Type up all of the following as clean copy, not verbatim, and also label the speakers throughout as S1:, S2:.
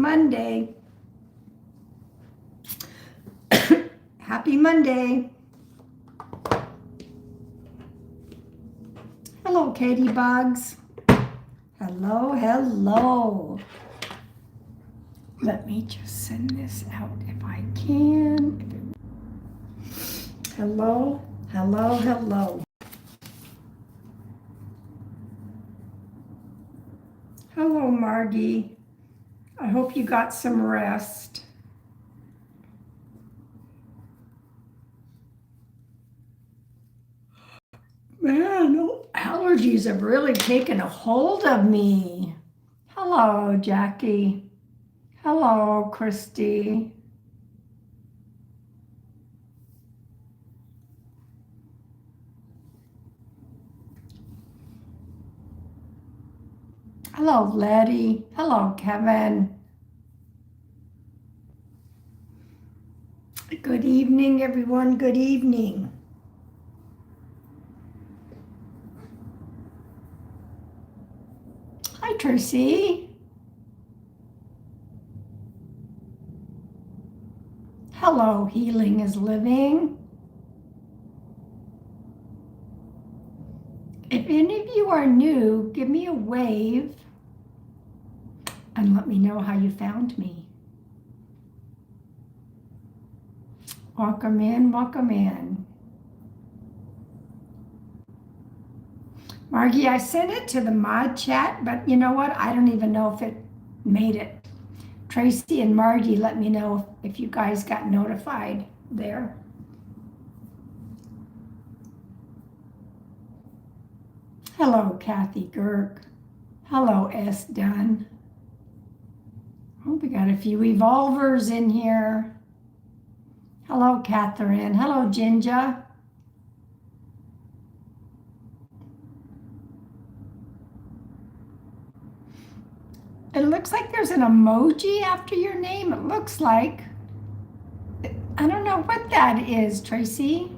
S1: Monday. Happy Monday. Hello, Katie Bugs. Hello, hello. Let me just send this out if I can. Hello, hello, hello. Hello, Margie. I hope you got some rest. Man, allergies have really taken a hold of me. Hello, Jackie. Hello, Christy. Hello, Letty. Hello, Kevin. Good evening, everyone. Good evening. Hi, Tracy. Hello, Healing is Living. If any of you are new, give me a wave and let me know how you found me. Welcome in, welcome in. Margie, I sent it to the mod chat, but you know what? I don't even know if it made it. Tracy and Margie, let me know if you guys got notified there. Hello, Kathy Girk. Hello, S. Dunn. Oh, we got a few evolvers in here. Hello, Catherine. Hello, Ginger. It looks like there's an emoji after your name. It looks like. I don't know what that is, Tracy.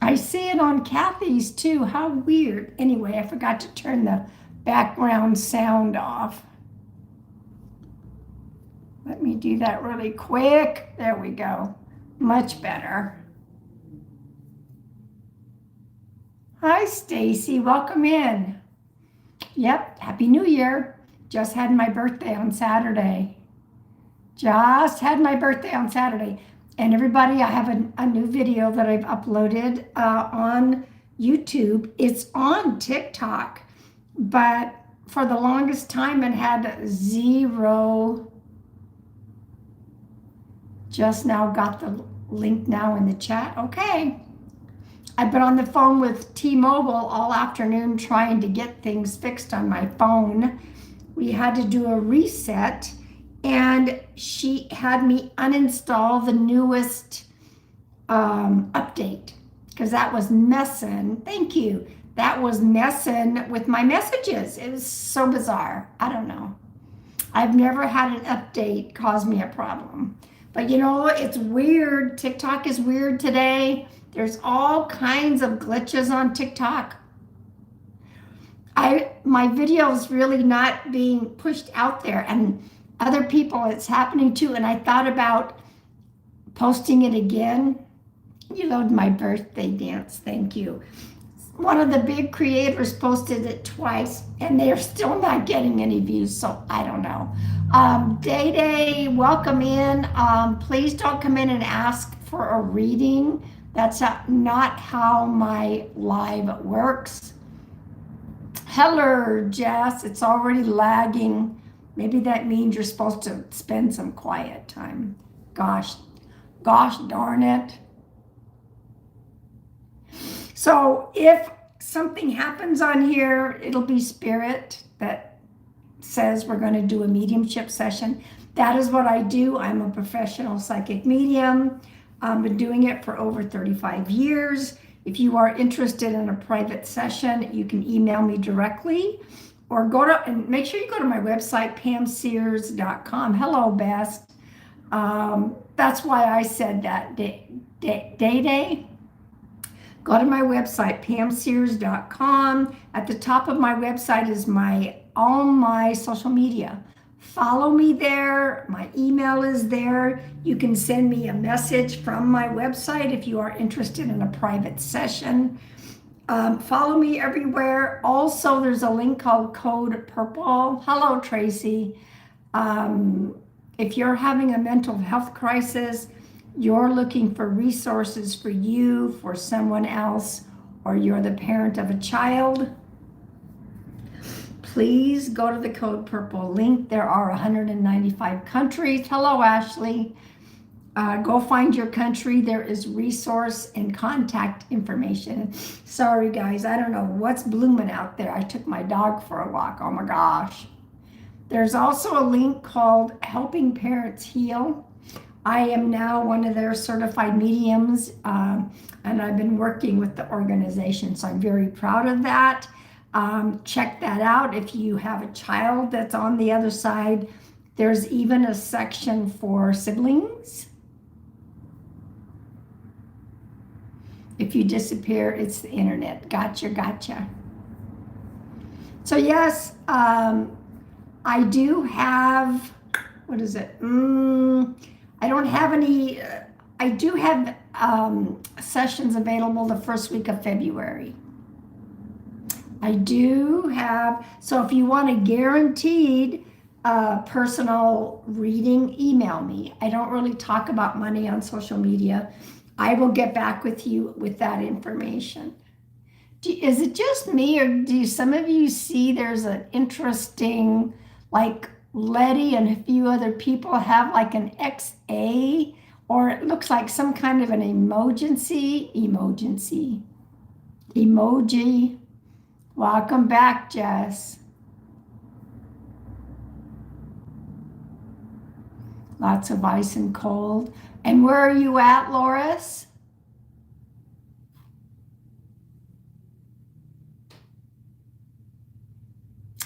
S1: I see it on Kathy's too. How weird. Anyway, I forgot to turn the background sound off. Let me do that really quick. There we go. Much better. Hi, Stacy. Welcome in. Yep. Happy New Year. Just had my birthday on Saturday. And everybody, I have a new video that I've uploaded on YouTube. It's on TikTok, but for the longest time it had 0. Just now got the link now in the chat. Okay. I've been on the phone with T-Mobile all afternoon trying to get things fixed on my phone. We had to do a reset, and she had me uninstall the newest update because that was messing. Thank you. That was messing with my messages. It was so bizarre. I don't know. I've never had an update cause me a problem. But you know, it's weird. TikTok is weird today. There's all kinds of glitches on TikTok. My video is really not being pushed out there, and other people it's happening to, and I thought about posting it again. You load my birthday dance, thank you. One of the big creators posted it twice, and they're still not getting any views, so I don't know. Day Day, welcome in. Please don't come in and ask for a reading. That's not how my live works. Hello, Jess. It's already lagging. Maybe that means you're supposed to spend some quiet time. Gosh darn it. So if something happens on here, it'll be spirit that says we're going to do a mediumship session. That is what I do. I'm a professional psychic medium. I've been doing it for over 35 years. If you are interested in a private session, you can email me directly or and make sure you go to my website, pamsears.com. Hello, Best. That's why I said that. Day. Go to my website, pamsears.com. At the top of my website is all my social media. Follow me there. My email is there. You can send me a message from my website if you are interested in a private session. Follow me everywhere. Also, there's a link called Code Purple. Hello, Tracy. If you're having a mental health crisis, you're looking for resources for you, for someone else, or you're the parent of a child, please go to the Code Purple link. There are 195 countries. Hello, Ashley. Go find your country. There is resource and contact information. Sorry, guys, I don't know what's blooming out there. I took my dog for a walk. Oh my gosh. There's also a link called Helping Parents Heal. I am now one of their certified mediums, and I've been working with the organization, so I'm very proud of that. Check that out. If you have a child that's on the other side, there's even a section for siblings. If you disappear, it's the internet. Gotcha. So yes, I do have, what is it? I don't have any, I do have sessions available the first week of February. I do have, so if you want a guaranteed personal reading, email me. I don't really talk about money on social media. I will get back with you with that information. Is it just me, or do some of you see there's an interesting, like Letty and a few other people have like an XA, or it looks like some kind of an emoji. Welcome back, Jess. Lots of ice and cold. And where are you at, Loris?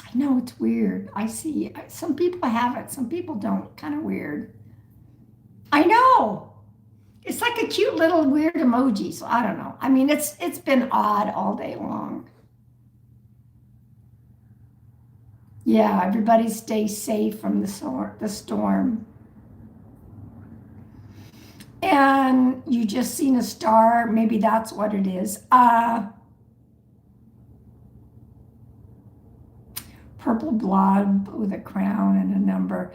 S1: I know, it's weird. I see some people have it, some people don't. Kind of weird. I know. It's like a cute little weird emoji. So I don't know. I mean, it's been odd all day long. Yeah, everybody stay safe from the storm. And you just seen a star. Maybe that's what it is. Purple blob with a crown and a number.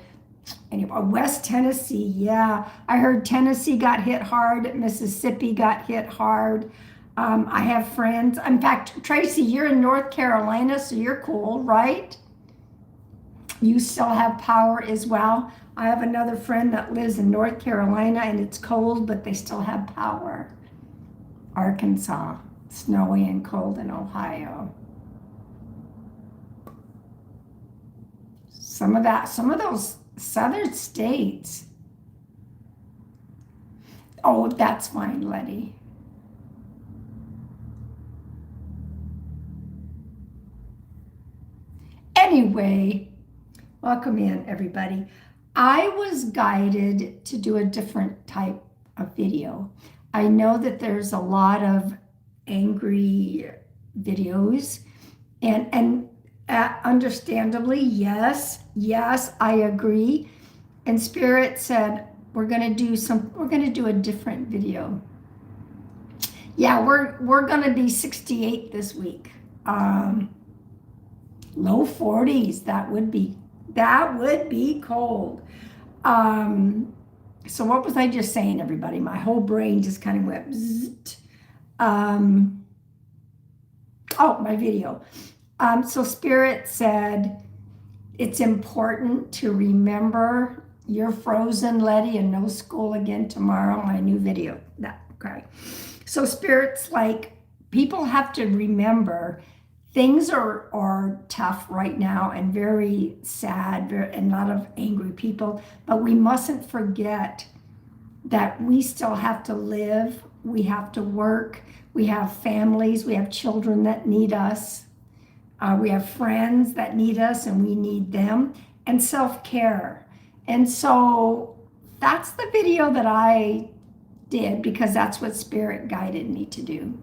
S1: Anyway, West Tennessee, yeah. I heard Tennessee got hit hard. Mississippi got hit hard. I have friends. In fact, Tracy, you're in North Carolina, so you're cool, right? You still have power as well. I have another friend that lives in North Carolina, and it's cold, but they still have power. Arkansas, snowy and cold in Ohio. Some of those southern states. Oh, that's fine, Letty. Anyway, welcome in, everybody. I was guided to do a different type of video. I know that there's a lot of angry videos, and understandably, yes, I agree. And Spirit said, we're gonna do a different video. Yeah, we're gonna be 68 this week. Low 40s, that would be cold. So what was I just saying, everybody? My whole brain just kind of went zzzt. My video. So Spirit said, it's important to remember you're frozen, Letty, and no school again tomorrow. My new video. Okay. So Spirit's like, people have to remember things are tough right now and very sad, and a lot of angry people, but we mustn't forget that we still have to live, we have to work, we have families, we have children that need us, we have friends that need us and we need them, and self-care. And so that's the video that I did because that's what Spirit guided me to do.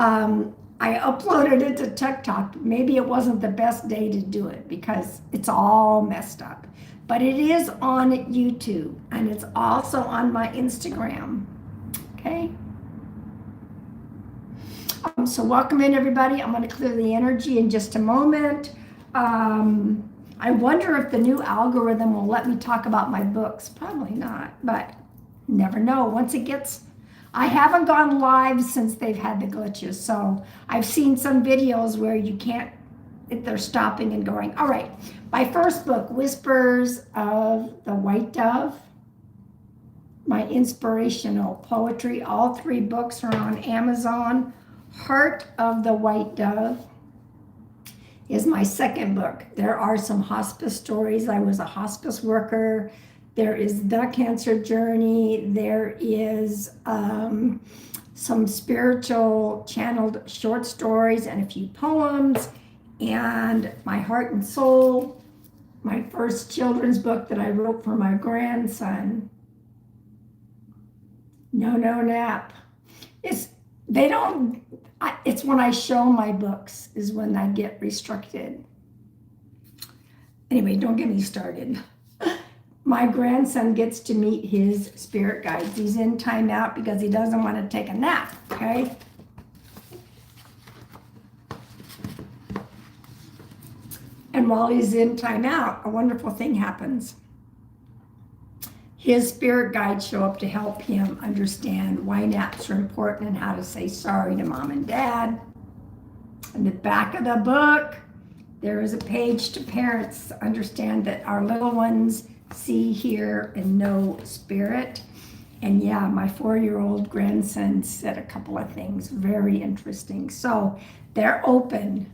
S1: I uploaded it to TikTok. Maybe it wasn't the best day to do it because it's all messed up. But it is on YouTube and it's also on my Instagram. Okay. So welcome in everybody. I'm going to clear the energy in just a moment. I wonder if the new algorithm will let me talk about my books. Probably not, but never know. Once it gets, I haven't gone live since they've had the glitches. So I've seen some videos where you can't, they're stopping and going. All right, my first book, Whispers of the White Dove, my inspirational poetry. All 3 books are on Amazon. Heart of the White Dove is my second book. There are some hospice stories. I was a hospice worker. There is The Cancer Journey. There is some spiritual channeled short stories and a few poems. And My Heart and Soul, my first children's book that I wrote for my grandson. No Nap. It's when I show my books is when I get restricted. Anyway, don't get me started. My grandson gets to meet his spirit guides. He's in timeout because he doesn't want to take a nap, okay? And while he's in timeout, a wonderful thing happens. His spirit guides show up to help him understand why naps are important and how to say sorry to mom and dad. In the back of the book, there is a page to parents to understand that our little ones see, hear, and know spirit. And yeah, my 4-year-old grandson said a couple of things very interesting. So they're open.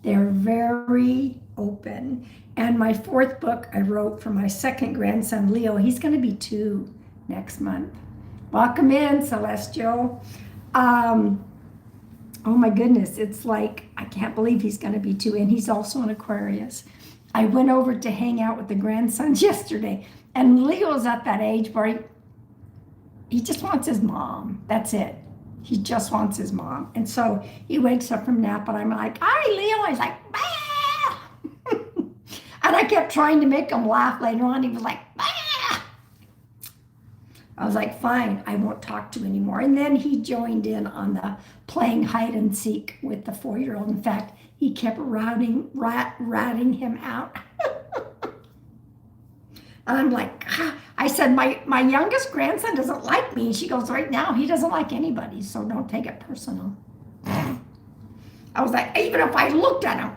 S1: They're very open. And my 4th book I wrote for my second grandson, Leo. He's going to be 2 next month. Welcome in, Celestial. Oh my goodness, it's like, I can't believe he's going to be 2. And he's also an Aquarius. I went over to hang out with the grandsons yesterday. And Leo's at that age where he just wants his mom. That's it. He just wants his mom. And so he wakes up from nap and I'm like, hi, Leo. He's like, bah! And I kept trying to make him laugh later on. He was like, bah! I was like, fine, I won't talk to him anymore. And then he joined in on the playing hide and seek with the 4-year-old. In fact, he kept ratting him out. And I'm like, I said, my youngest grandson doesn't like me. She goes, right now, he doesn't like anybody, so don't take it personal. I was like, even if I looked at him,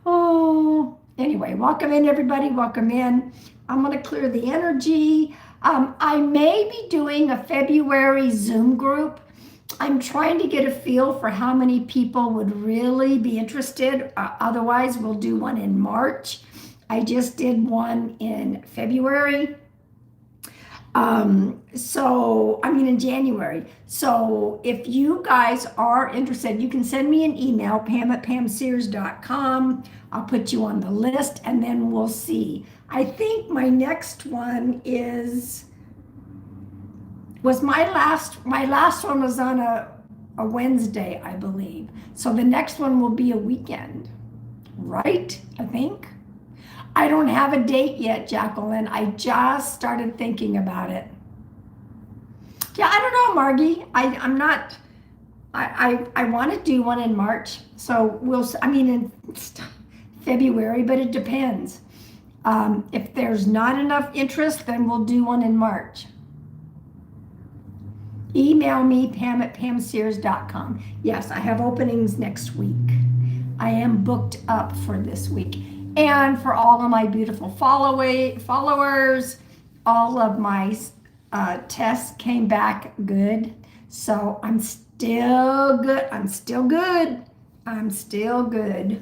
S1: oh, anyway, welcome in, everybody. Welcome in. I'm going to clear the energy. I may be doing a February Zoom group. I'm trying to get a feel for how many people would really be interested. Otherwise, we'll do one in March. I just did one in February. In January. So if you guys are interested, you can send me an email, pam@pamsears.com. I'll put you on the list and then we'll see. I think my next one was my last one was on a Wednesday, I believe. So the next one will be a weekend, right? I think. I don't have a date yet, Jacqueline. I just started thinking about it. Yeah, I don't know, Margie. I want to do one in March. So in February, but it depends. If there's not enough interest, then we'll do one in March. Email me, pam@pamsears.com. Yes, I have openings next week. I am booked up for this week. And for all of my beautiful followers, all of my tests came back good. So I'm still good. I'm still good.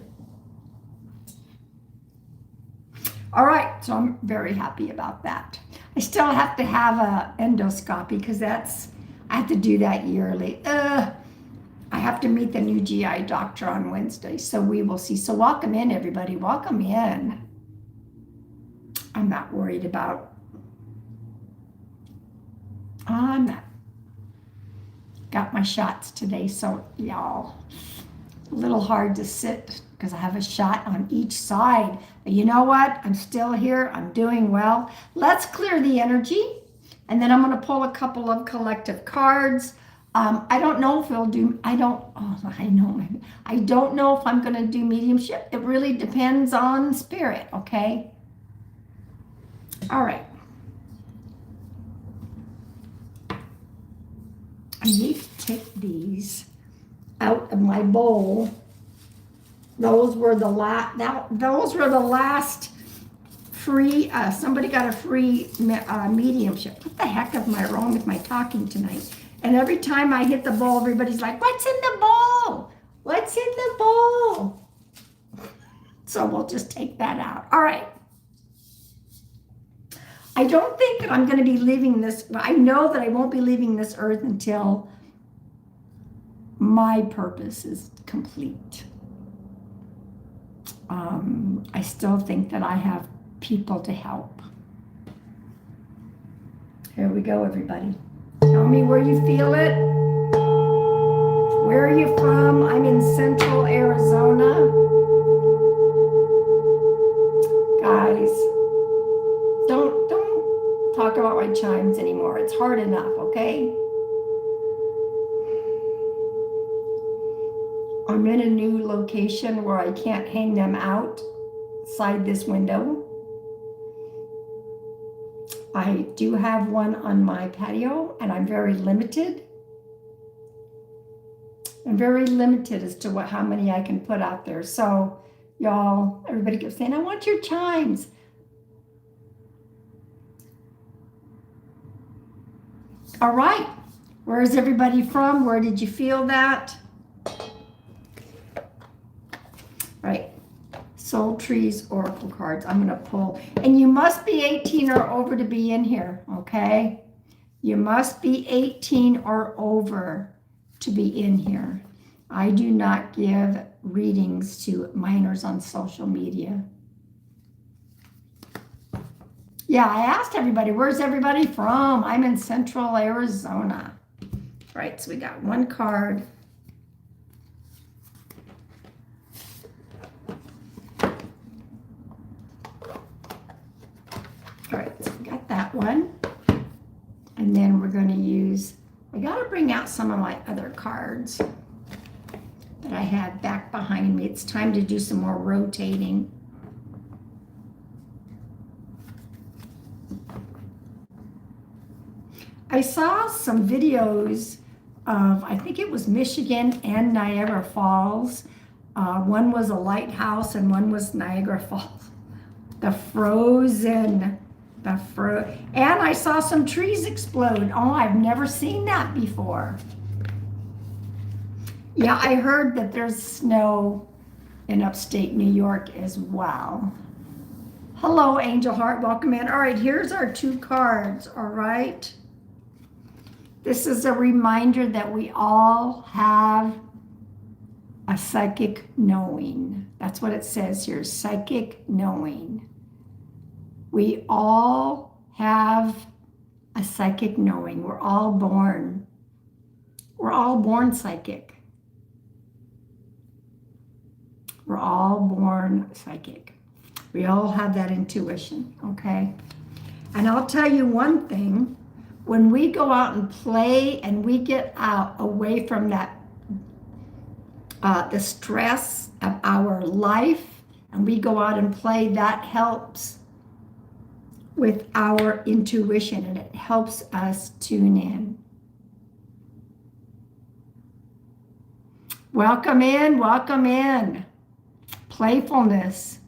S1: All right, so I'm very happy about that. I still have to have a endoscopy because I have to do that yearly. I have to meet the new GI doctor on Wednesday, so we will see. So welcome in, everybody. Welcome in. I'm not worried about. I'm not got my shots today, so y'all, a little hard to sit because I have a shot on each side. But you know what? I'm still here. I'm doing well. Let's clear the energy, and then I'm going to pull a couple of collective cards. I don't know if we'll do, I don't know if I'm going to do mediumship. It really depends on spirit, okay? All right. I need to take these out of my bowl. Those were the last free, somebody got a free mediumship. What the heck am I wrong with my talking tonight? And every time I hit the bowl, everybody's like, what's in the bowl? What's in the bowl? So we'll just take that out. All right. I don't think that I'm going to be leaving this. I know that I won't be leaving this earth until my purpose is complete. I still think that I have people to help. Here we go, everybody. Tell me where you feel it. Where are you from? I'm in Central Arizona. Guys, don't talk about my chimes anymore. It's hard enough, okay? I'm in a new location where I can't hang them outside this window. I do have one on my patio, and I'm very limited. I'm very limited as to how many I can put out there. So, y'all, everybody keeps saying, I want your chimes. All right. Where is everybody from? Where did you feel that? Right. Soul Trees Oracle cards. I'm going to pull. And you must be 18 or over to be in here, okay? You must be 18 or over to be in here. I do not give readings to minors on social media. Yeah, I asked everybody, where's everybody from? I'm in Central Arizona. Right, so we got one card. All right, so we got that one. And then we're going to use, I got to bring out some of my other cards that I had back behind me. It's time to do some more rotating. I saw some videos of, I think it was Michigan and Niagara Falls. One was a lighthouse and one was Niagara Falls. And I saw some trees explode. Oh, I've never seen that before. Yeah, I heard that there's snow in upstate New York as well. Hello, Angel Heart, welcome in. All right, here's our two cards, all right? This is a reminder that we all have a psychic knowing. That's what it says here, psychic knowing. We all have a psychic knowing. We're all born psychic. We're all born psychic. We all have that intuition, okay? And I'll tell you one thing, when we go out and play and we get out away from that, the stress of our life, and we go out and play, that helps with our intuition and it helps us tune in. Welcome in, welcome in. Playfulness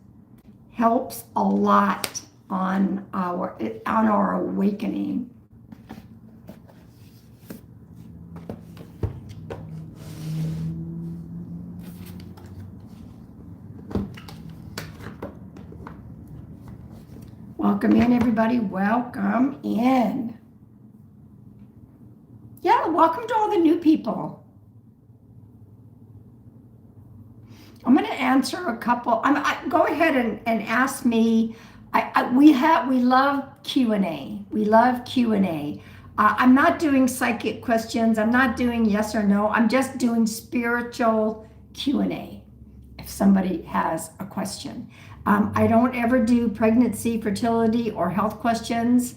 S1: helps a lot on our awakening. Welcome in, everybody. Welcome in. Yeah, welcome to all the new people. I'm going to answer a couple. Go ahead and ask me. We love Q&A. We love Q&A. I'm not doing psychic questions. I'm not doing yes or no. I'm just doing spiritual Q&A if somebody has a question. I don't ever do pregnancy, fertility, or health questions.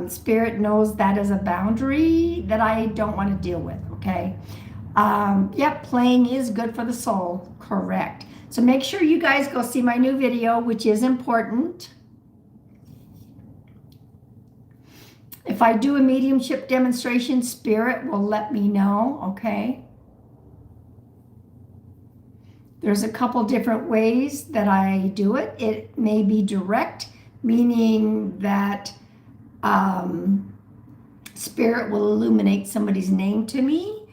S1: Spirit knows that is a boundary that I don't want to deal with, okay? Yep, playing is good for the soul, correct. So make sure you guys go see my new video, which is important. If I do a mediumship demonstration, Spirit will let me know, okay? There's a couple different ways that I do it. It may be direct, meaning that Spirit will illuminate somebody's name to me.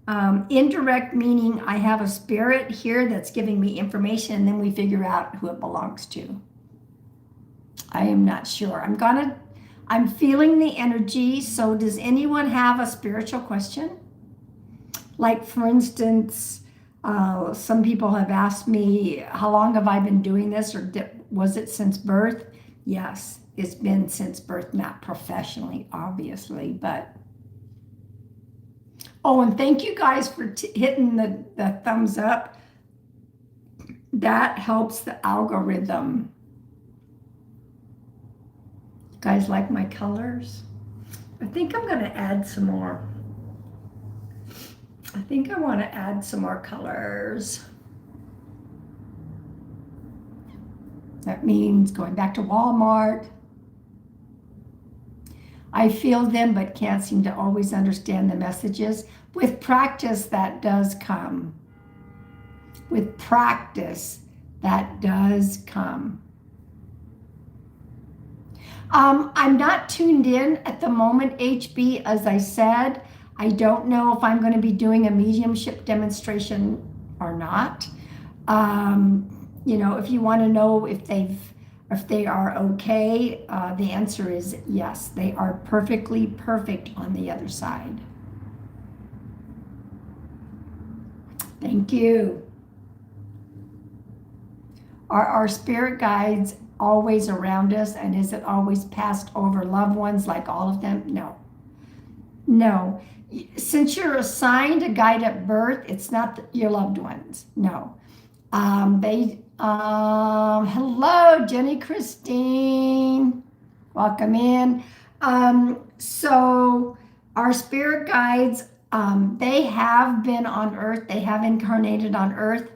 S1: Indirect, meaning I have a spirit here that's giving me information and then we figure out who it belongs to. I am not sure. I'm feeling the energy. So does anyone have a spiritual question? Like, for instance, some people have asked me, how long have I been doing this, or was it since birth? Yes, it's been since birth, not professionally, obviously, but. Oh, and thank you guys for hitting the thumbs up. That helps the algorithm. You guys like my colors? I think I'm going to add some more. I think I want to add some more colors. That means going back to Walmart. I feel them, but can't seem to always understand the messages. With practice, that does come. With practice, that does come. I'm not tuned in at the moment, HB, as I said. I don't know if I'm going to be doing a mediumship demonstration or not. You know, if you want to know if they are okay, the answer is yes. They are perfectly perfect on the other side. Thank you. Are our spirit guides always around us, and is it always passed over loved ones like all of them? No. No. Since you're assigned a guide at birth, it's not your loved ones. No. Hello, Jenny Christine. Welcome in. So our spirit guides, they have been on Earth. They have incarnated on Earth.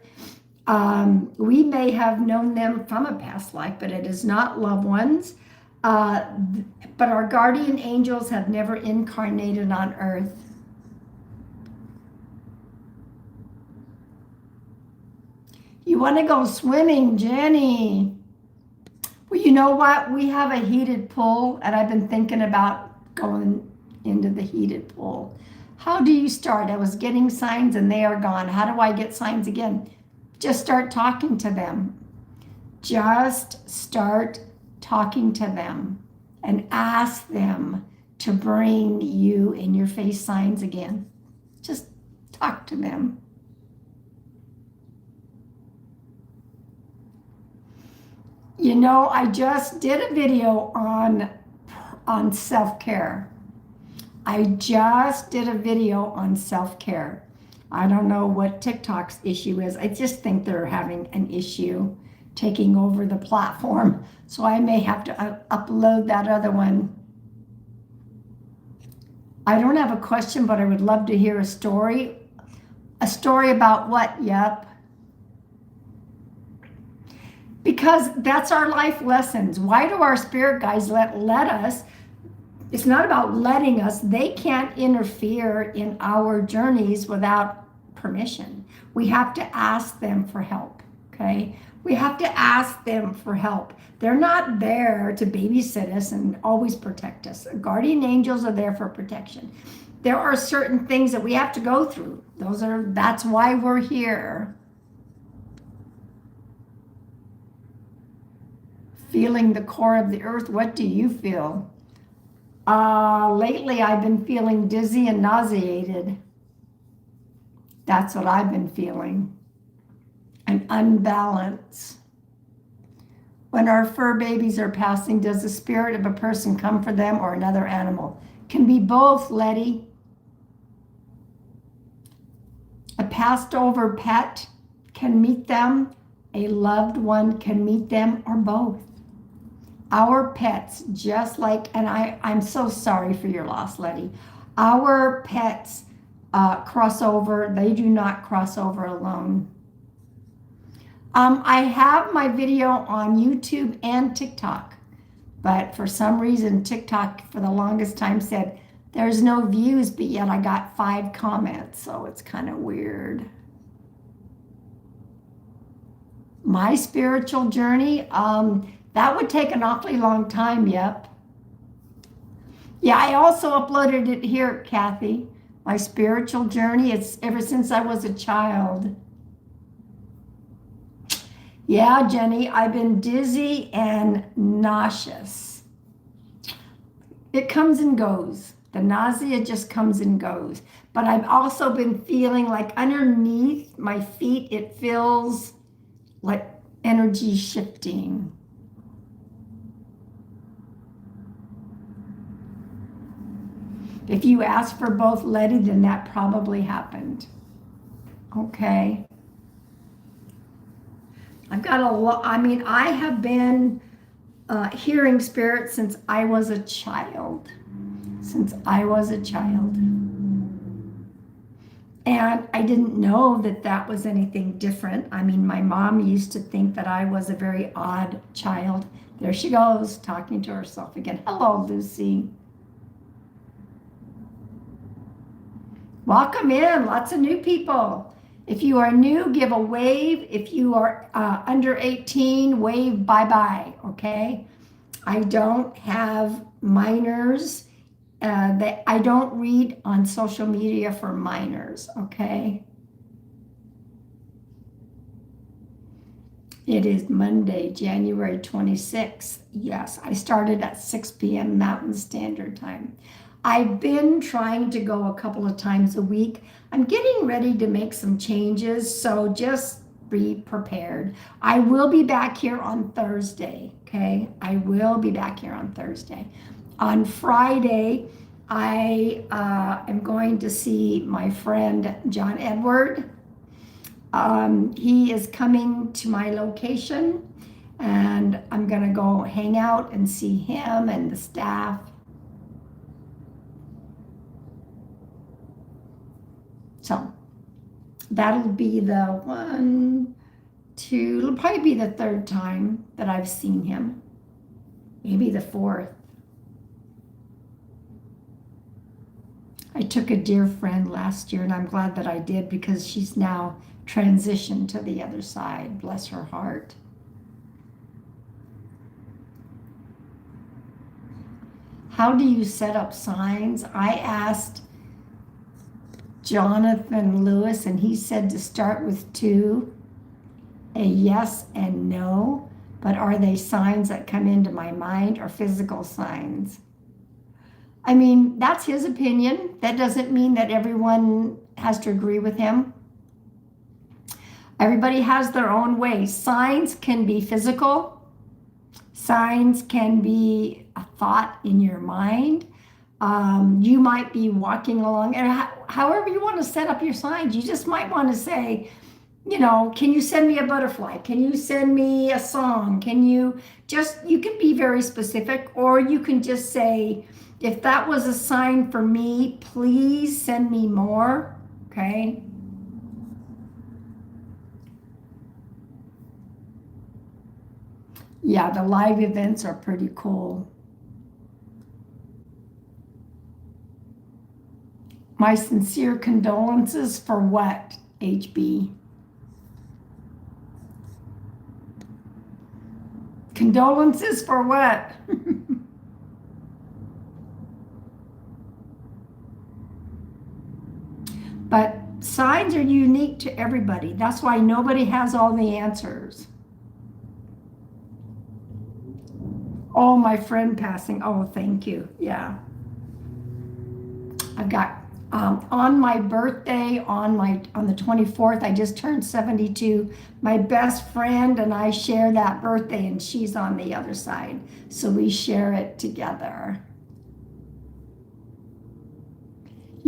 S1: We may have known them from a past life, but it is not loved ones. But our guardian angels have never incarnated on Earth. You want to go swimming, Jenny? Well, you know what? We have a heated pool, and I've been thinking about going into the heated pool. How do you start? I was getting signs, and they are gone. How do I get signs again? Just start talking to them. Just start talking to them and ask them to bring you in your face signs again. Just talk to them. You know, I just did a video on self-care. I just did a video on self-care. I don't know what TikTok's issue is. I just think they're having an issue taking over the platform. So I may have to upload that other one. I don't have a question, but I would love to hear a story. A story about what? Yep. Because that's our life lessons. Why do our spirit guides let us? It's not about letting us. They can't interfere in our journeys without permission. We have to ask them for help, okay? We have to ask them for help. They're not there to babysit us and always protect us. Guardian angels are there for protection. There are certain things that we have to go through. That's why we're here. Feeling the core of the earth. What do you feel? Lately, I've been feeling dizzy and nauseated. That's what I've been feeling. An unbalance. When our fur babies are passing, does the spirit of a person come for them or another animal? Can be both, Letty. A passed over pet can meet them. A loved one can meet them, or both. Our pets, just like, and I'm so sorry for your loss, Letty. Our pets cross over. They do not cross over alone. I have my video on YouTube and TikTok, but for some reason, TikTok for the longest time said there's no views, but yet I got 5 comments, so it's kind of weird. My spiritual journey, that would take an awfully long time, yep. Yeah, I also uploaded it here, Kathy. My spiritual journey, it's ever since I was a child. Yeah, Jenny, I've been dizzy and nauseous. It comes and goes. The nausea just comes and goes. But I've also been feeling like underneath my feet, it feels like energy shifting. If you asked for both, Letty, then that probably happened. Okay. I've got a lot, I mean, I have been hearing spirits since I was a child. Since I was a child. And I didn't know that that was anything different. I mean, my mom used to think that I was a very odd child. There she goes, talking to herself again. Hello, Lucy. Welcome in, lots of new people. If you are new, give a wave. If you are under 18, wave bye-bye, okay? I don't have minors. I don't read on social media for minors, okay? It is Monday, January 26th. Yes, I started at 6 p.m. Mountain Standard Time. I've been trying to go a couple of times a week. I'm getting ready to make some changes, so just be prepared. I will be back here on Thursday, okay? I will be back here on Thursday. On Friday, I am going to see my friend John Edward. He is coming to my location, and I'm going to go hang out and see him and the staff. So that'll be the 1, 2, it'll probably be the 3rd time that I've seen him. Maybe the 4th. I took a dear friend last year, and I'm glad that I did because she's now transitioned to the other side. Bless her heart. How do you set up signs? I asked Jonathan Lewis, and he said to start with 2, a yes and no, but are they signs that come into my mind or physical signs? I mean, that's his opinion. That doesn't mean that everyone has to agree with him. Everybody has their own way. Signs can be physical. Signs can be a thought in your mind. You might be walking along, and however you want to set up your signs, you just might want to say, you know, can you send me a butterfly? Can you send me a song? You can be very specific, or you can just say, if that was a sign for me, please send me more, okay? Yeah, the live events are pretty cool. My sincere condolences for what, HB? Condolences for what? But signs are unique to everybody. That's why nobody has all the answers. Oh, my friend passing. Oh, thank you. Yeah. I've got on my birthday on the 24th, I just turned 72. My best friend and I share that birthday, and she's on the other side. So we share it together.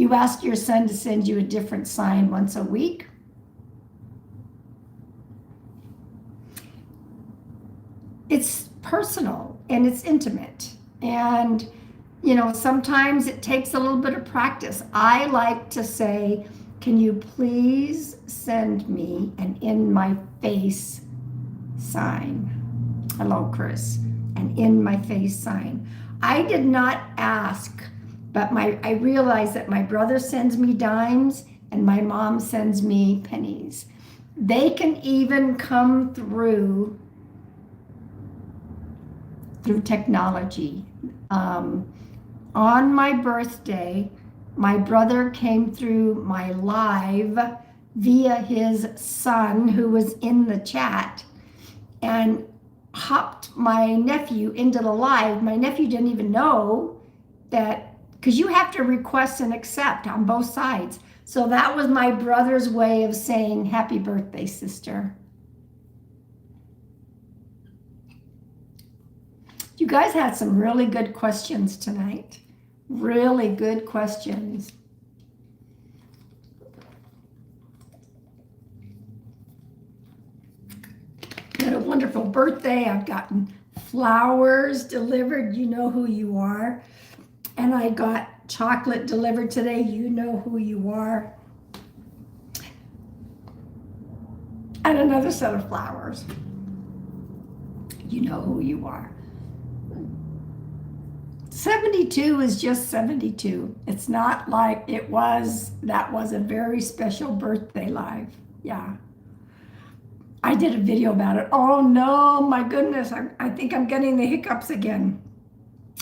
S1: You ask your son to send you a different sign once a week. It's personal and it's intimate. And, sometimes it takes a little bit of practice. I like to say, can you please send me an in my face sign? Hello, Chris. An in my face sign. I did not ask, but I realize that my brother sends me dimes and my mom sends me pennies. They can even come through technology. On my birthday, my brother came through my live via his son, who was in the chat, and hopped my nephew into the live. My nephew didn't even know that, because you have to request and accept on both sides. So that was my brother's way of saying happy birthday, sister. You guys had some really good questions tonight. Really good questions. You had a wonderful birthday. I've gotten flowers delivered. You know who you are. And I got chocolate delivered today. You know who you are. And another set of flowers. You know who you are. 72 is just 72. It's not like that was a very special birthday live. Yeah. I did a video about it. Oh no, my goodness. I think I'm getting the hiccups again.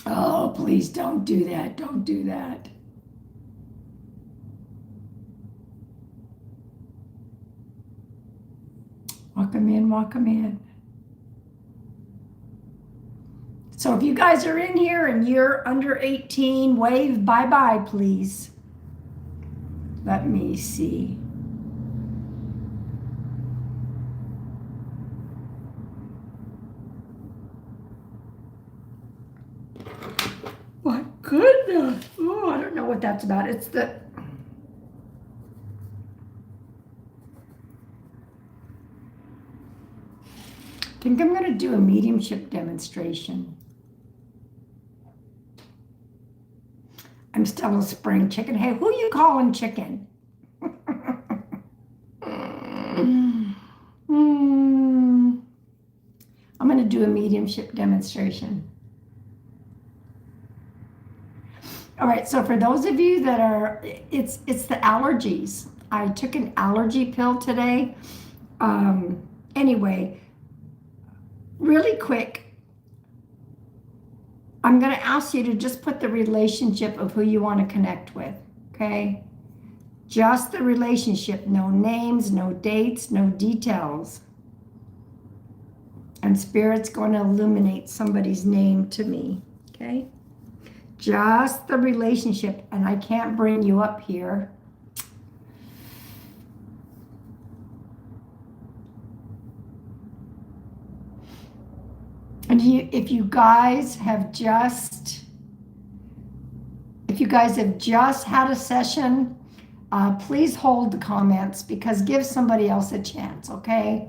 S1: Oh, please don't do that. Don't do that. Welcome in, welcome in. So if you guys are in here and you're under 18, wave bye-bye, please. Let me see. My goodness. Oh, I don't know what that's about. It's the... I think I'm going to do a mediumship demonstration. I'm still a spring chicken. Hey, who you calling chicken? I'm going to do a mediumship demonstration. All right, so for those of you that are, it's the allergies. I took an allergy pill today. Anyway, really quick, I'm going to ask you to just put the relationship of who you want to connect with, okay? Just the relationship, no names, no dates, no details. And Spirit's going to illuminate somebody's name to me, okay? Just the relationship, and I can't bring you up here. And if you guys have just had a session, please hold the comments, because give somebody else a chance, okay?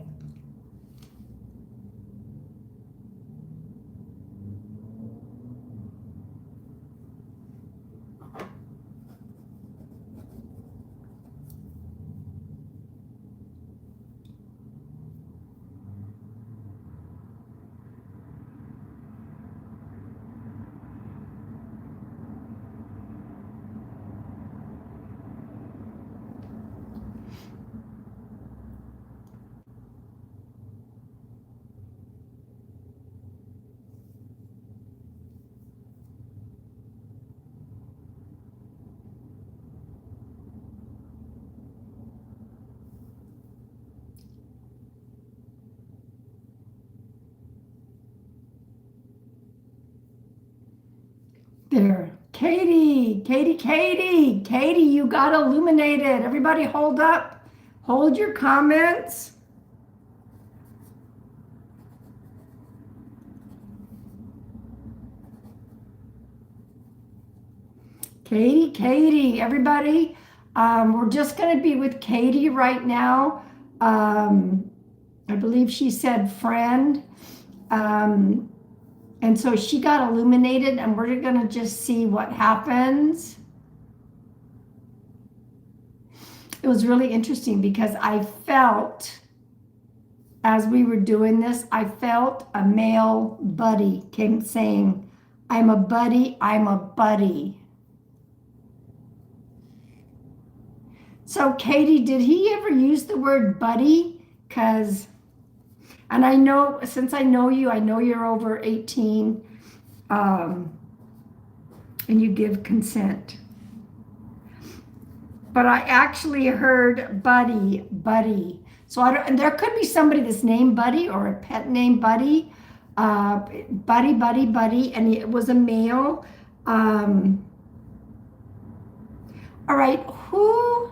S1: There. Katie, you got illuminated. Everybody hold up. Hold your comments. Katie, everybody. We're just going to be with Katie right now. I believe she said friend. And so she got illuminated, and we're going to just see what happens. It was really interesting because I felt, as we were doing this, I felt a male buddy came saying, I'm a buddy, I'm a buddy. So Katie, did he ever use the word buddy? And I know, since I know you, I know you're over 18, and you give consent. But I actually heard buddy. So and there could be somebody that's named Buddy or a pet named Buddy, buddy, and it was a male. All right, who?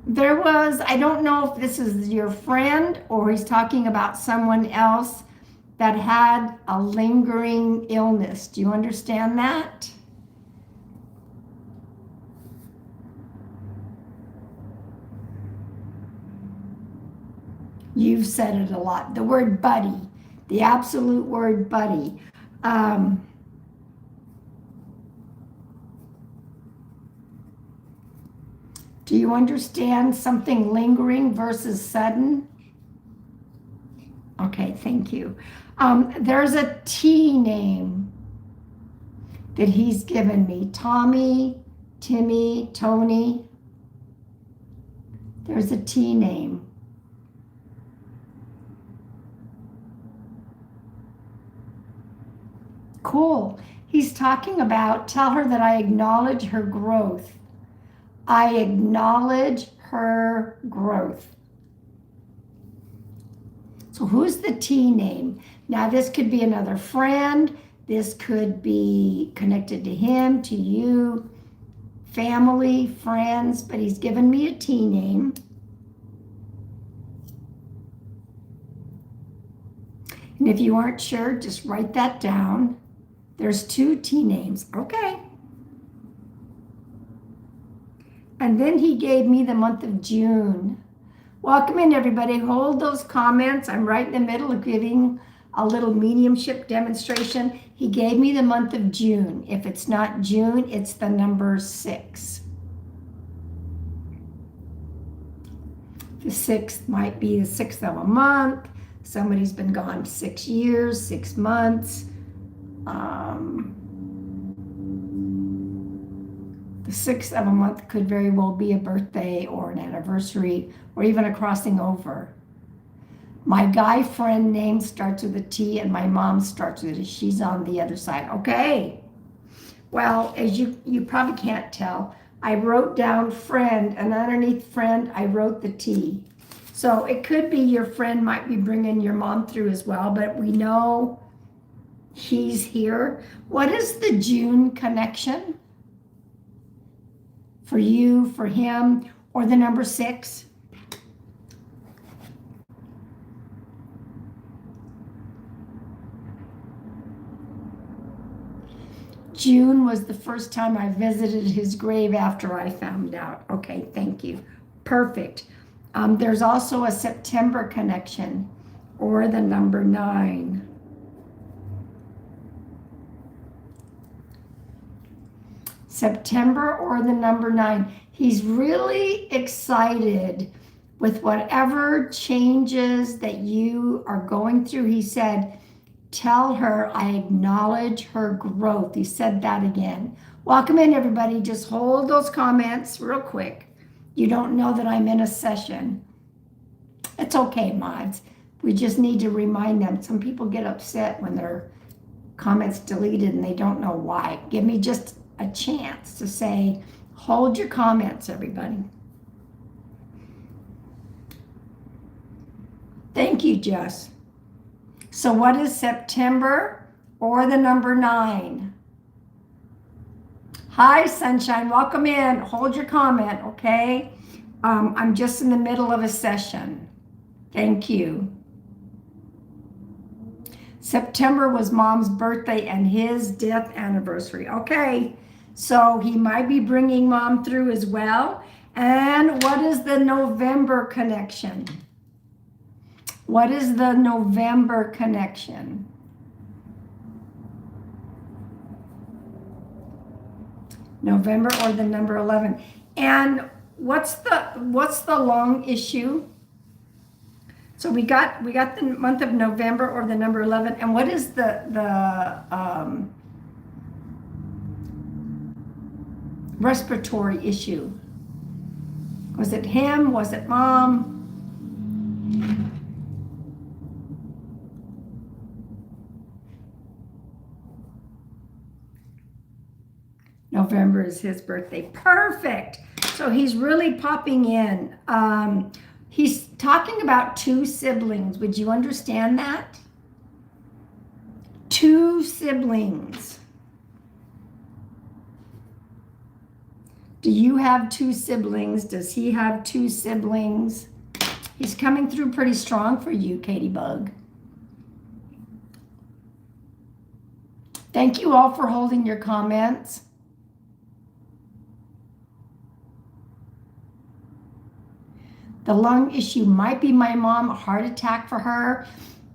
S1: There was, I don't know if this is your friend or he's talking about someone else that had a lingering illness. Do you understand that? You've said it a lot. The word buddy, the absolute word buddy. Do you understand something lingering versus sudden? Okay, thank you. There's a T name that he's given me. Tommy, Timmy, Tony. There's a T name. Cool. He's talking about, tell her that I acknowledge her growth. I acknowledge her growth. So who's the T name? Now this could be another friend. This could be connected to him, to you, family, friends, but he's given me a T name. And if you aren't sure, just write that down. There's 2 T names. Okay. And then he gave me the month of June. Welcome in, everybody. Hold those comments. I'm right in the middle of giving a little mediumship demonstration. He gave me the month of June. If it's not June, it's the number 6. The 6th might be the 6th of a month. Somebody's been gone 6 years, 6 months. The 6th of a month could very well be a birthday or an anniversary or even a crossing over. My guy friend name starts with a T and my mom starts with a, she's on the other side. Okay. Well, as you probably can't tell, I wrote down friend, and underneath friend, I wrote the T. So it could be your friend might be bringing your mom through as well, but we know he's here. What is the June connection? For you, for him, or the number 6? June was the first time I visited his grave after I found out. Okay, thank you. Perfect. There's also a September connection, or the number 9. September or the number 9. He's really excited with whatever changes that you are going through. He said, tell her I acknowledge her growth. He said that again. Welcome in, everybody. Just hold those comments real quick. You don't know that I'm in a session. It's okay, mods. We just need to remind them. Some people get upset when their comments deleted and they don't know why. Give me just a chance to say, hold your comments, everybody. Thank you, Jess. So what is September or the number 9? Hi, Sunshine. Welcome in. Hold your comment, okay? I'm just in the middle of a session. Thank you. September was mom's birthday and his death anniversary. Okay, so he might be bringing mom through as well. And what is the November connection? What is the November connection? November or the number 11. And what's the long issue? So we got the month of November or the number 11. And what is the respiratory issue? Was it him? Was it mom? November is his birthday. Perfect. So he's really popping in. He's talking about 2 siblings. Would you understand that? 2 siblings. Do you have 2 siblings? Does he have 2 siblings? He's coming through pretty strong for you, Katie Bug. Thank you all for holding your comments. The lung issue might be my mom, a heart attack for her.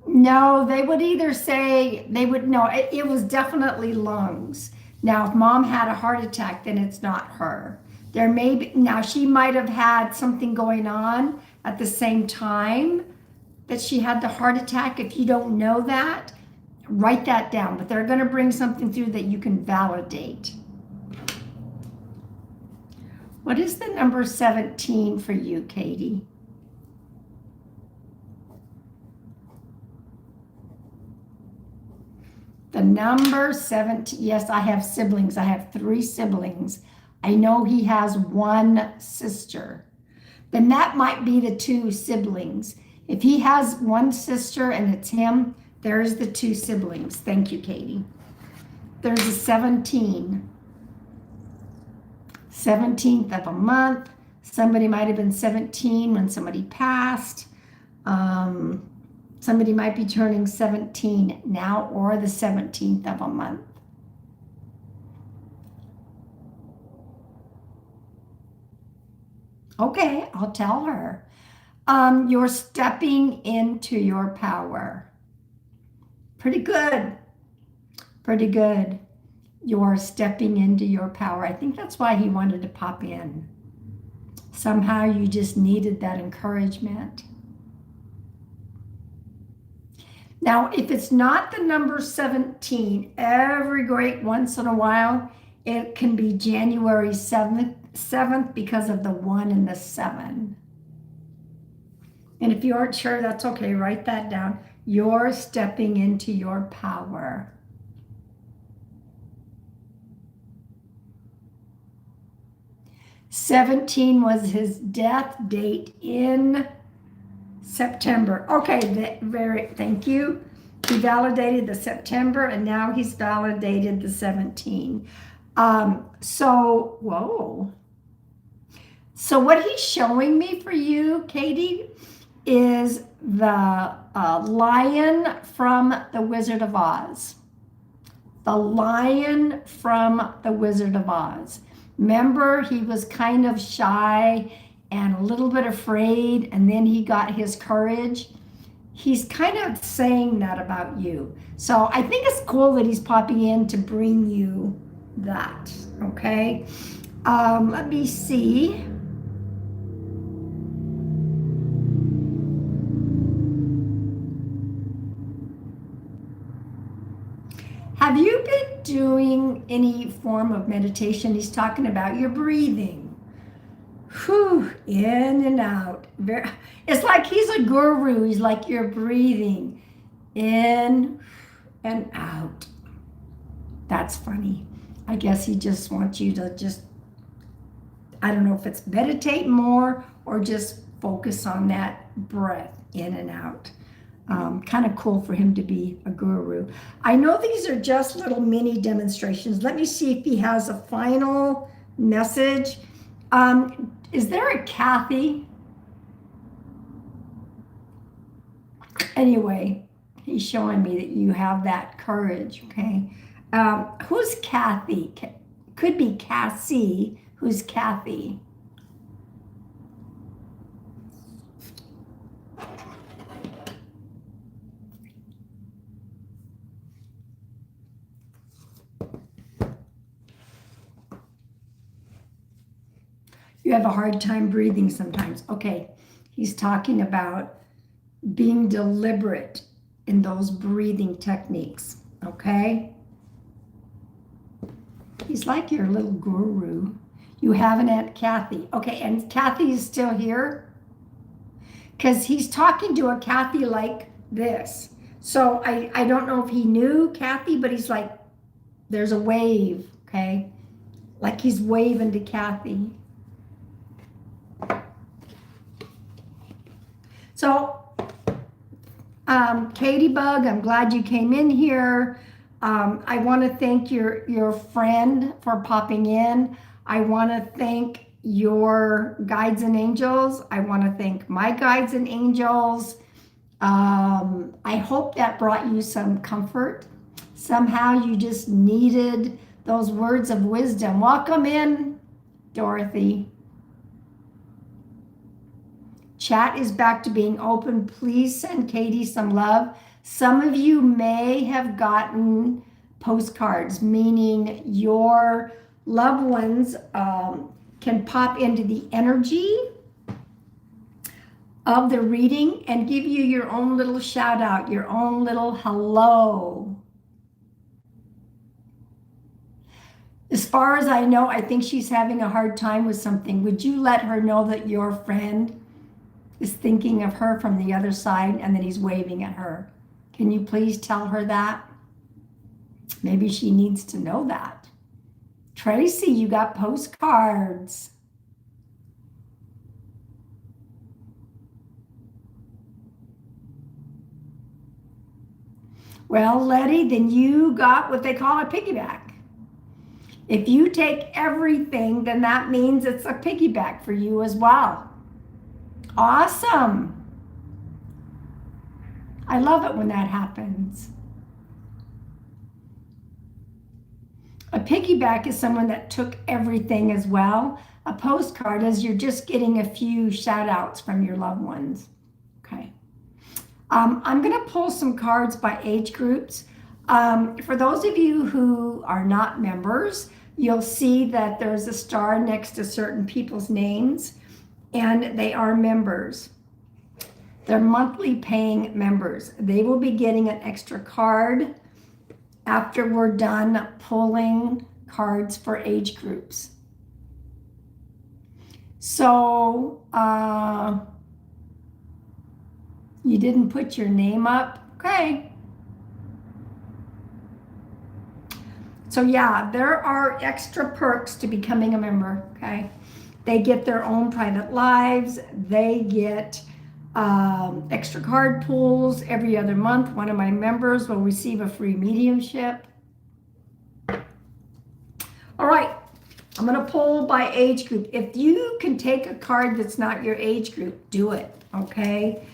S1: No, they would either say, it was definitely lungs. Now, if mom had a heart attack, then it's not her. There may be, now she might have had something going on at the same time that she had the heart attack. If you don't know that, write that down. But they're going to bring something through that you can validate. What is the number 17 for you, Katie? The number 17, yes, I have siblings. I have 3 siblings. I know he has 1 sister. Then that might be the 2 siblings. If he has 1 sister and it's him, there's the 2 siblings. Thank you, Katie. There's a 17. 17th of a month. Somebody might have been 17 when somebody passed. Somebody might be turning 17 now or the 17th of a month. Okay, I'll tell her. You're stepping into your power. Pretty good. Pretty good. You're stepping into your power. I think that's why he wanted to pop in. Somehow you just needed that encouragement. Now, if it's not the number 17, every great once in a while, it can be January 7th because of the 1 and the 7. And if you aren't sure, that's okay. Write that down. You're stepping into your power. '17 was his death date in September. Okay, thank you. He validated the September and now he's validated the 17. So what he's showing me for you, Katie, is the lion from the Wizard of Oz. The lion from the Wizard of Oz. Remember, he was kind of shy and a little bit afraid, and then he got his courage. He's kind of saying that about you. So I think it's cool that he's popping in to bring you that, okay? Let me see. Have you been doing any form of meditation? He's talking about your breathing. Whew, in and out. It's like he's a guru. He's like you're breathing in and out. That's funny. I guess he just wants you to just, I don't know if it's meditate more or just focus on that breath in and out. Kind of cool for him to be a guru. I know these are just little mini demonstrations. Let me see if he has a final message. Is there a Kathy? Anyway, He's showing me that you have that courage, okay? Who's Kathy? Could be Cassie. Who's Kathy? You have a hard time breathing sometimes. Okay, he's talking about being deliberate in those breathing techniques, okay? He's like your little guru. You have an Aunt Kathy. Okay, and Kathy is still here? Because he's talking to a Kathy like this. So I don't know if he knew Kathy, but he's like, there's a wave, okay? Like he's waving to Kathy. So, Katie Bug, I'm glad you came in here. I want to thank your friend for popping in. I want to thank your guides and angels. I want to thank my guides and angels. I hope that brought you some comfort. Somehow you just needed those words of wisdom. Welcome in, Dorothy. Chat is back to being open. Please send Katie some love. Some of you may have gotten postcards, meaning your loved ones can pop into the energy of the reading and give you your own little shout out, your own little hello. As far as I know, I think she's having a hard time with something. Would you let her know that your friend is thinking of her from the other side and that he's waving at her? Can you please tell her that? Maybe she needs to know that. Tracy, you got postcards. Well, Letty, then you got what they call a piggyback. If you take everything, then that means it's a piggyback for you as well. Awesome. I love it when that happens. A piggyback is someone that took everything as well. A postcard is you're just getting a few shout outs from your loved ones. Okay. I'm going to pull some cards by age groups. For those of you who are not members, you'll see that there's a star next to certain people's names, and they are members. They're monthly paying members. They will be getting an extra card after we're done pulling cards for age groups. So, you didn't put your name up? Okay. So yeah, there are extra perks to becoming a member, okay? They get their own private lives. They get extra card pulls every other month. One of my members will receive a free mediumship. All right, I'm gonna pull by age group. If you can take a card that's not your age group, do it, okay?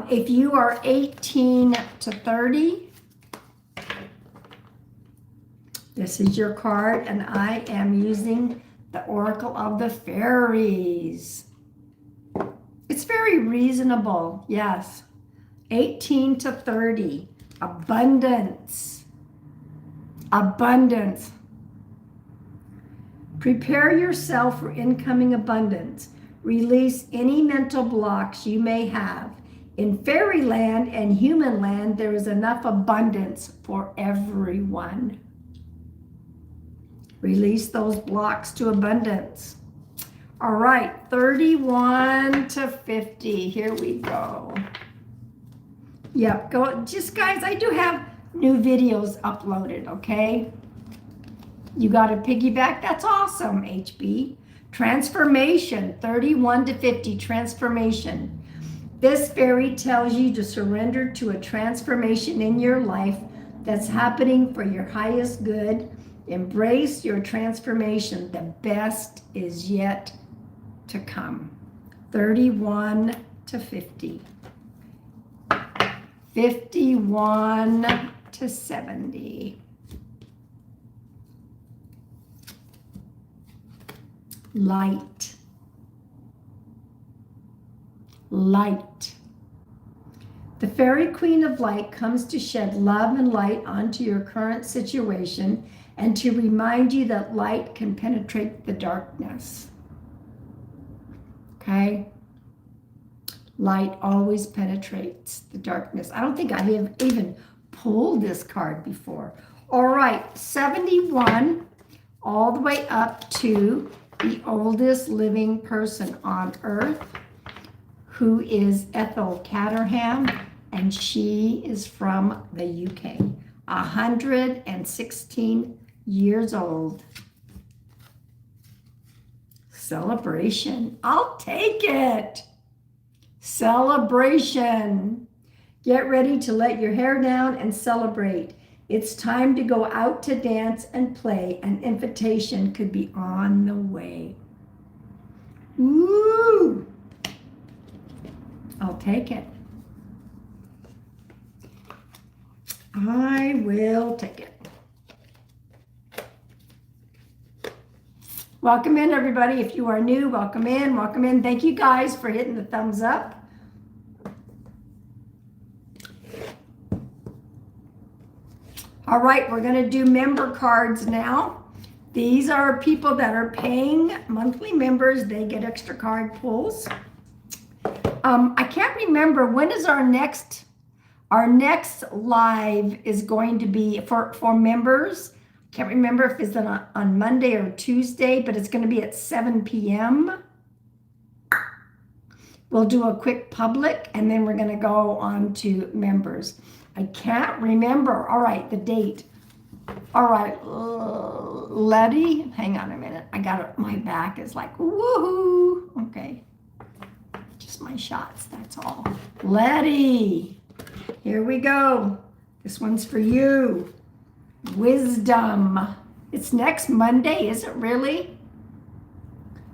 S1: If you are 18 to 30, this is your card, and I am using the Oracle of the Fairies. It's very reasonable, yes. 18 to 30, abundance. Abundance. Prepare yourself for incoming abundance. Release any mental blocks you may have. In fairyland and human land, there is enough abundance for everyone. Release those blocks to abundance. All right, 31 to 50. Here we go. Yep, go. Just guys, I do have new videos uploaded, okay? You got a piggyback? That's awesome, HB. Transformation, 31 to 50, transformation. This fairy tells you to surrender to a transformation in your life that's happening for your highest good. Embrace your transformation. The best is yet to come. 31 to 50. 51 to 70. Light. Light. The fairy queen of light comes to shed love and light onto your current situation and to remind you that light can penetrate the darkness. Okay? Light always penetrates the darkness. I don't think I have even pulled this card before. All right, 71, all the way up to the oldest living person on earth, who is Ethel Caterham, and she is from the UK, 116 years old. Celebration. I'll take it. Celebration. Get ready to let your hair down and celebrate. It's time to go out to dance and play. An invitation could be on the way. Woo! I'll take it. I will take it. Welcome in, everybody. If you are new, welcome in, welcome in. Thank you guys for hitting the thumbs up. All right, we're going to do member cards now. These are people that are paying monthly members. They get extra card pulls. I can't remember when is our next live is going to be for members. Can't remember if it's on Monday or Tuesday, but it's going to be at 7 p.m. We'll do a quick public and then we're going to go on to members. I can't remember. All right, the date. All right, Letty, hang on a minute. I got it. My back is like, woohoo. Okay. Just my shots, that's all. Letty, here we go. This one's for you. Wisdom. It's next Monday, is it really?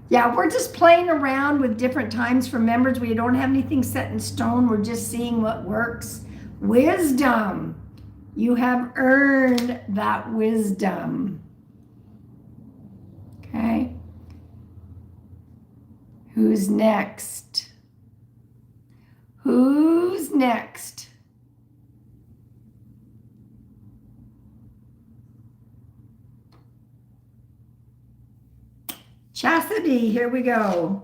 S1: Yeah, we're just playing around with different times for members. We don't have anything set in stone. We're just seeing what works. Wisdom. You have earned that wisdom. Okay. Who's next? Who's next? Chastity, here we go.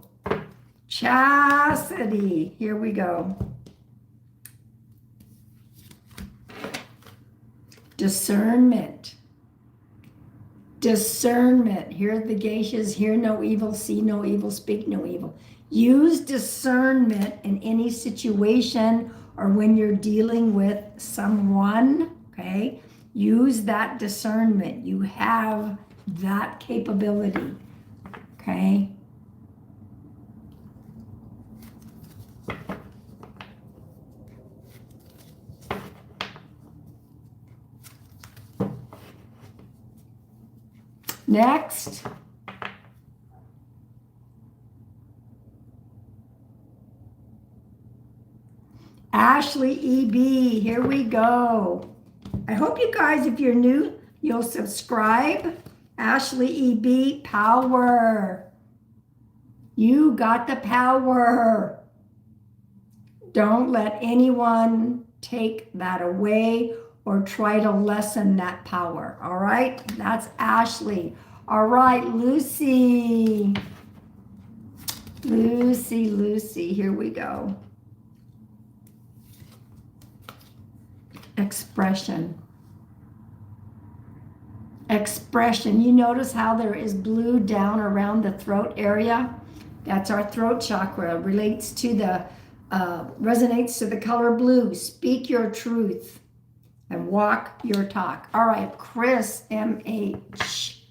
S1: Chastity, here we go. Discernment. Discernment. Hear the geishas, hear no evil, see no evil, speak no evil. Use discernment in any situation or when you're dealing with someone, okay? Use that discernment. You have that capability, okay? Next. Ashley EB, here we go. I hope you guys, if you're new, you'll subscribe. Ashley EB, power. You got the power. Don't let anyone take that away or try to lessen that power. All right, that's Ashley. All right, Lucy. Lucy, here we go. Expression. Expression. You notice how there is blue down around the throat area? That's our throat chakra. It relates to the, resonates to the color blue. Speak your truth and walk your talk. All right, Chris, M-H.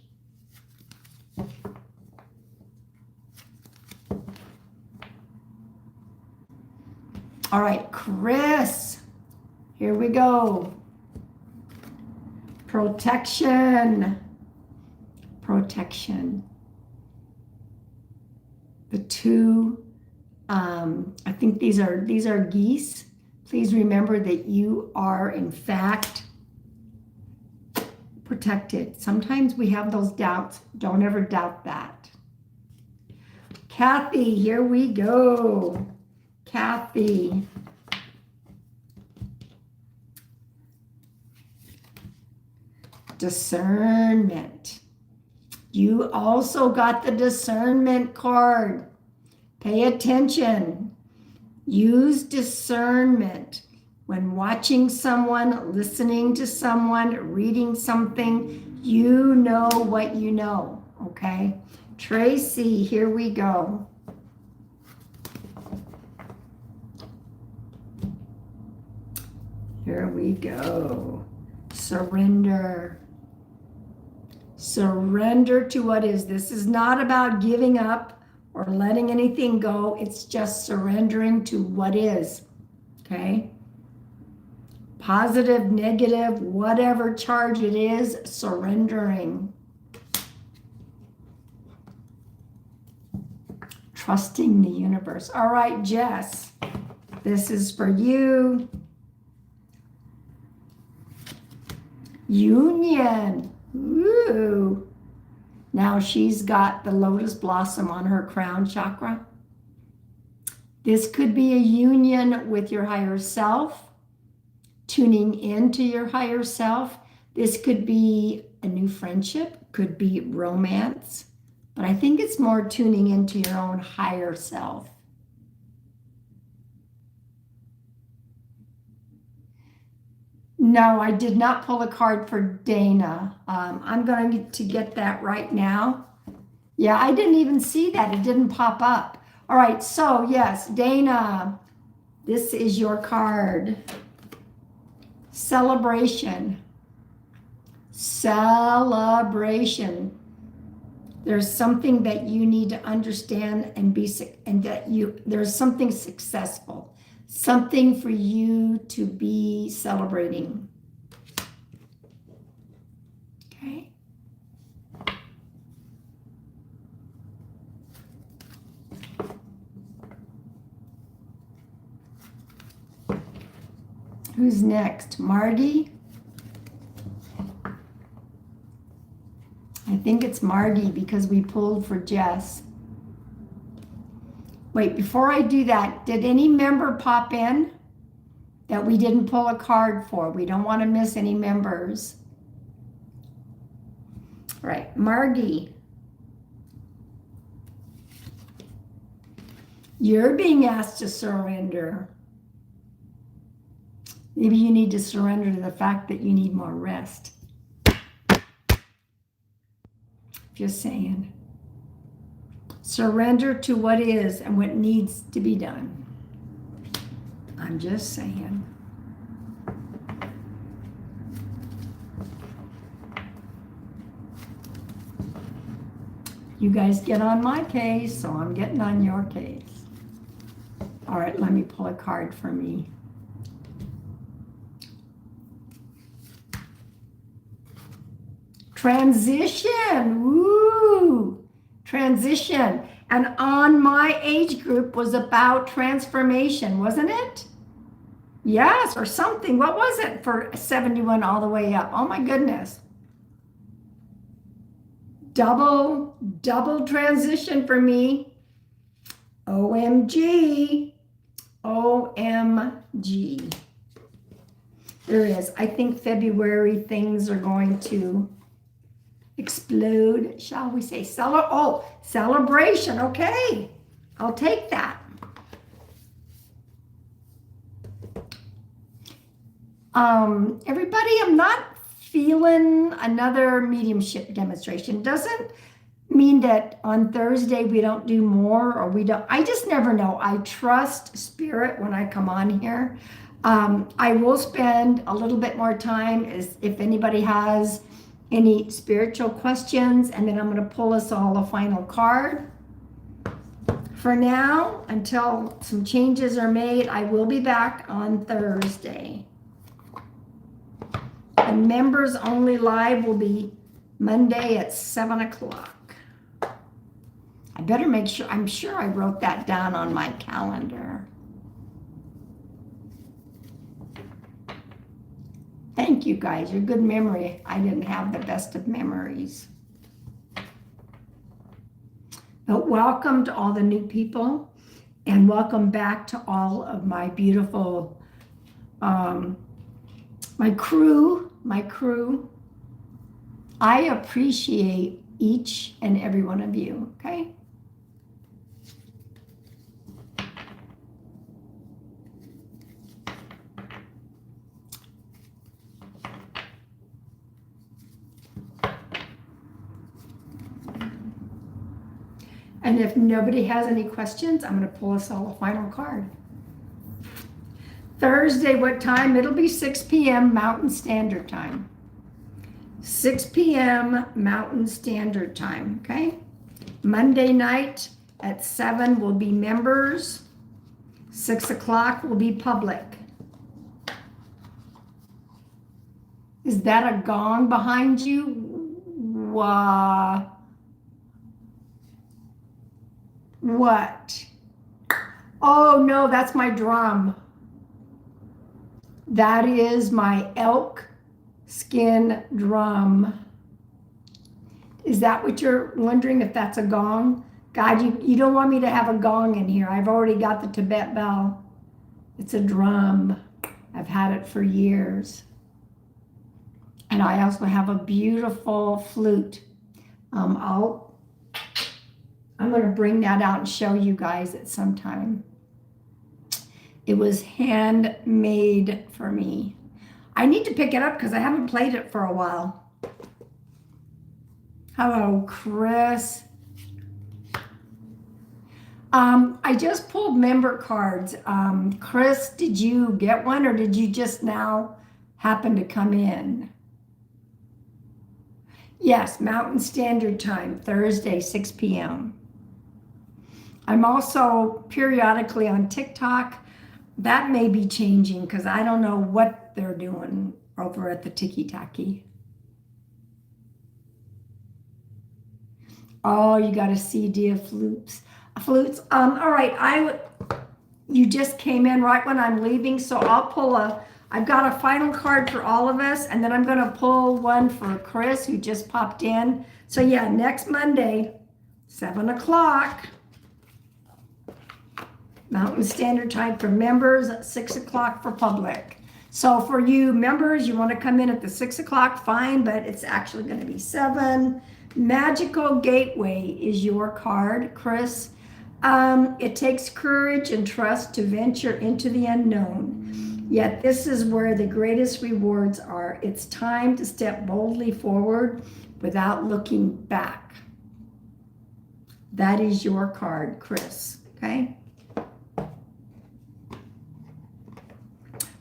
S1: All right, Chris, here we go. Protection. Protection. The two, I think these are geese. Please remember that you are, in fact, protected. Sometimes we have those doubts. Don't ever doubt that. Kathy, here we go. Kathy. Discernment. You also got the discernment card. Pay attention. Use discernment when watching someone, listening to someone, reading something. You know what you know, okay? Tracy, here we go. Here we go. Surrender. Surrender to what is. This is not about giving up or letting anything go. It's just surrendering to what is, okay? Positive, negative, whatever charge it is, surrendering. Trusting the universe. All right, Jess, this is for you. Union. Ooh. Now she's got the lotus blossom on her crown chakra. This could be a union with your higher self, tuning into your higher self. This could be a new friendship, could be romance, but I think it's more tuning into your own higher self. No, I did not pull a card for Dana. I'm going to get that right now. Yeah, I didn't even see that. It didn't pop up. All right, so yes, Dana, this is your card. Celebration. Celebration. There's something that you need to understand and there's something successful. Something for you to be celebrating. Okay. Who's next? Margie? I think it's Margie because we pulled for Jess. Wait, before I do that, did any member pop in that we didn't pull a card for? We don't want to miss any members. All right, Margie. You're being asked to surrender. Maybe you need to surrender to the fact that you need more rest. Just saying. Surrender to what is and what needs to be done. I'm just saying. You guys get on my case, so I'm getting on your case. All right, let me pull a card for me. Transition. Woo! Transition. And on my age group was about transformation, wasn't it? Yes, or something. What was it for 71 all the way up? Oh my goodness. Double transition for me. OMG. OMG. There is. I think February things are going to explode, shall we say. Celebration. Okay. I'll take that. Everybody, I'm not feeling another mediumship demonstration. Doesn't mean that on Thursday we don't do more or we don't. I just never know. I trust spirit when I come on here. I will spend a little bit more time if anybody has any spiritual questions, and then I'm going to pull us all a final card. For now, until some changes are made, I will be back on Thursday. And members only live will be Monday at 7 o'clock. I better make sure, I'm sure I wrote that down on my calendar. Thank you guys. Your good memory. I didn't have the best of memories. But welcome to all the new people, and welcome back to all of my beautiful, my crew. I appreciate each and every one of you, okay? And if nobody has any questions, I'm going to pull us all a final card. Thursday, what time? It'll be 6 p.m. Mountain Standard Time. 6 p.m. Mountain Standard Time, okay? Monday night at 7 will be members. 6 o'clock will be public. Is that a gong behind you? What? Oh no, that's my drum. That is my elk skin drum. Is that what you're wondering, if that's a gong? God, you don't want me to have a gong in here. I've already got the Tibet bell. It's a drum. I've had it for years. And I also have a beautiful flute. I'm going to bring that out and show you guys at some time. It was handmade for me. I need to pick it up because I haven't played it for a while. Hello, Chris. I just pulled member cards. Chris, did you get one, or did you just now happen to come in? Yes, Mountain Standard Time, Thursday, 6 p.m. I'm also periodically on TikTok. That may be changing because I don't know what they're doing over at the Tiki Taki. Oh, you got a CD of flutes. All right, you just came in right when I'm leaving, so I've got a final card for all of us, and then I'm going to pull one for Chris, who just popped in. So yeah, next Monday, 7 o'clock. Mountain Standard Time for members, 6 o'clock for public. So for you members, you want to come in at the 6 o'clock, fine, but it's actually going to be 7. Magical Gateway is your card, Chris. It takes courage and trust to venture into the unknown. Yet this is where the greatest rewards are. It's time to step boldly forward without looking back. That is your card, Chris, okay?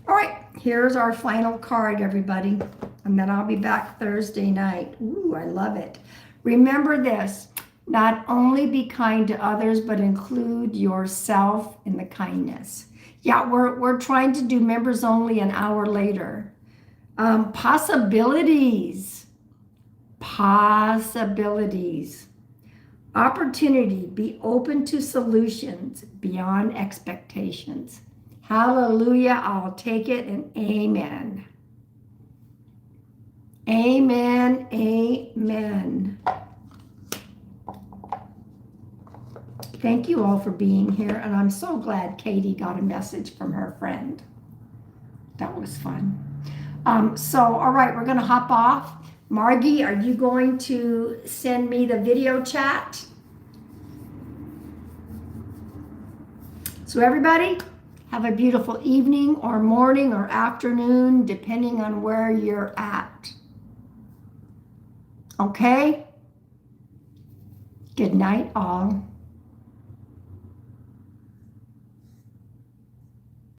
S1: All right, here's our final card, everybody. And then I'll be back Thursday night. Ooh, I love it. Remember this, not only be kind to others, but include yourself in the kindness. Yeah, we're trying to do members only an hour later. Possibilities. Opportunity, be open to solutions beyond expectations. Hallelujah, I'll take it, and amen. Amen, amen. Thank you all for being here, and I'm so glad Katie got a message from her friend. That was fun. So, all right, we're going to hop off. Margie, are you going to send me the video chat? So everybody, have a beautiful evening or morning or afternoon, depending on where you're at. Okay? Good night, all.